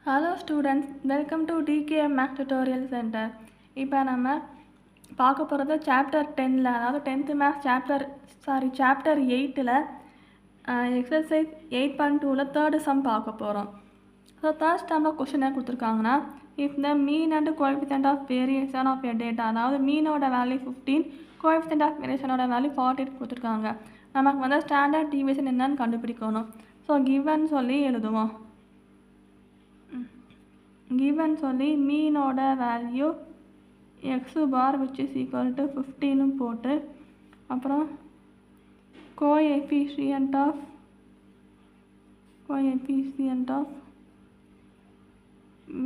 Hello students, welcome to TKM maths tutorial centre. இப்போ நம்ம பார்க்க போகிறது சாப்டர் 10ல், அதாவது 10th மேக்ஸ் சாப்டர் 8ல் எக்ஸசைஸ் 8.2ல் தேர்டு சம் பார்க்க போகிறோம். ஸோ தேர்ட் சம்மில் கொஸ்டின் என்ன கொடுத்துருக்காங்கன்னா, if the mean and coefficient of variation of a data, அதாவது மீனோட வேல்யூ 15, கோஎஃபிஷியன்ட் ஆஃப் வேரியேஷனோட வேல்யூ 48 கொடுத்துருக்காங்க. நமக்கு வந்து ஸ்டாண்டர்ட் டிவியேஷன் என்னன்னு கண்டுபிடிக்கணும். ஸோ கிவன் சொல்லி எழுதுவோம். given சொல்லி மீனோட value x bar which is equal to 15 போட்டு, அப்புறம் coefficient of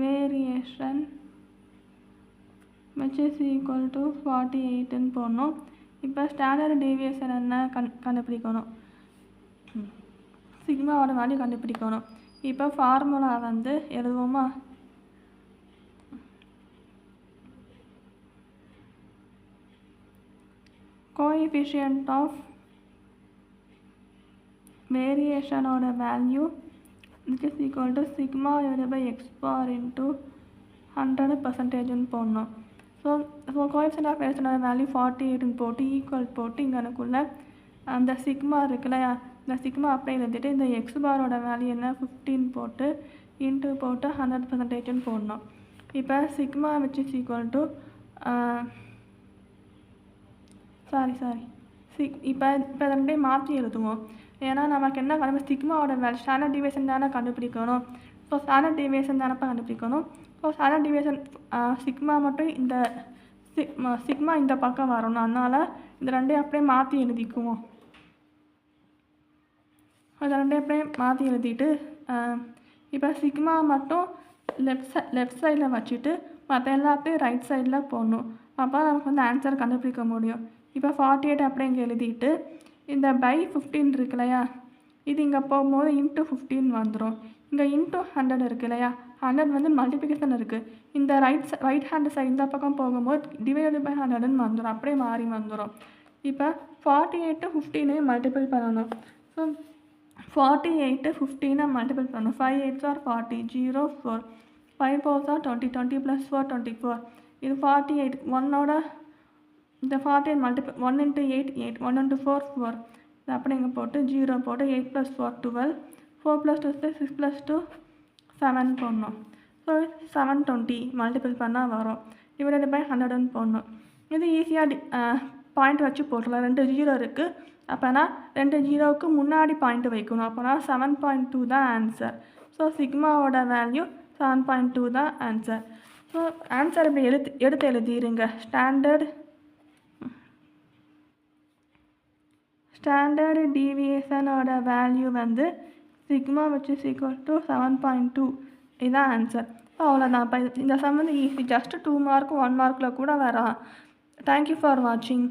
variation which is equal to 48 போடணும். இப்போ ஸ்டாண்டர்ட் டீவியேஷன் என்ன கண்டுபிடிக்கணும், சிக்மாவோட வேல்யூ கண்டுபிடிக்கணும். இப்போ ஃபார்முலா வந்து எழுதுவோமா. coefficient of variation ஓட value which is equal to sigma divided by x bar into 100% போடணும். ஸோ coefficient of variation ஓட வேல்யூ 48 போட்டு ஈக்குவல் போட்டு இங்கனுக்குள்ள அந்த சிக்மா இருக்குல்ல, இந்த சிக்மா அப்படியே எழுதிட்டு இந்த எக்ஸ் பாரோட வேல்யூ என்ன 15 போட்டு இன்ட்டு போட்டு 100% போடணும். இப்போ sigma which is equal to இப்போ ரெண்டையும் மாற்றி எழுதுவோம். ஏன்னா நமக்கு என்ன கண்டுபிடி சிக்மாவோட வேல்யூ ஸ்டாண்டர்ட் டிவியேஷன் தானே கண்டுபிடிக்கணும். ஸோ ஸ்டாண்டர்ட் டிவியேஷன் தானப்பா கண்டுபிடிக்கணும். ஸோ ஸ்டாண்டர்ட் டிவியேஷன் சிக்மா மட்டும் இந்த சிக்மா இந்த பக்கம் வரணும். அதனால் இந்த ரெண்டையும் அப்படியே மாற்றி எழுதிக்குவோம். அதை ரெண்டையும் அப்படியே மாற்றி எழுதிட்டு இப்போ சிக்மா மட்டும் லெஃப்ட் சைடில் வச்சுட்டு மற்ற எல்லாத்தையும் ரைட் சைடில் போடணும். அப்போ நமக்கு வந்து ஆன்சர் கண்டுபிடிக்க முடியும். இப்போ 48 அப்படியே இங்கே எழுதிட்டு இந்த பை 15 இருக்கு இல்லையா, இது இங்கே போகும்போது இன்ட்டு 15 வந்துடும். இங்கே இன்ட்டு 100 இருக்கு இல்லையா, 100 வந்து மல்டிப்ளிகேஷன் இருக்குது. இந்த ரைட் ஹேண்ட் சைடு இந்த பக்கம் போகும்போது டிவைடட் பை 100ன்னு வந்துடும், அப்படியே மாறி வந்துடும். இப்போ 48 15 மல்டிபிள் பண்ணணும். ஸோ 48 15 மல்டிபிள் பண்ணணும். 5 8s are 40, 0 4, 5 4s are 20, 20 plus 4 24. இது 48 1ஓட இந்த 48 மல்டிபிள் 1 into 8 8, 1 into 4 4. இது அப்படி இங்கே போட்டு 0 போட்டு 8 plus 4 12, 4 plus 2 6 plus 2 7 போடணும். ஸோ 720 மல்டிபிள் பண்ணால் வரும். டிவைடட் பை 100ன்னு போடணும். இது ஈஸியாக பாயிண்ட் வச்சு போட்டுடலாம். 2 0 இருக்குது, அப்போனா 2 0க்கு முன்னாடி பாயிண்ட் வைக்கணும். அப்போனா 7.2 தான் ஆன்சர். ஸோ சிக்மாவோட வேல்யூ 7.2 தான் ஆன்சர். ஸோ ஆன்சர் இப்படி எடுத்து எழுதிடுங்க. ஸ்டாண்டர்ட் டீவியேஷனோட வேல்யூ வந்து sigma which is equal to 7.2 இதுதான் ஆன்சர். அவ்வளோதான். இப்போ இந்த சம் வந்து ஈஸி, ஜஸ்ட் 2 மார்க் 1 மார்க்கில் கூட வரலாம். தேங்க்யூ ஃபார் வாட்சிங்.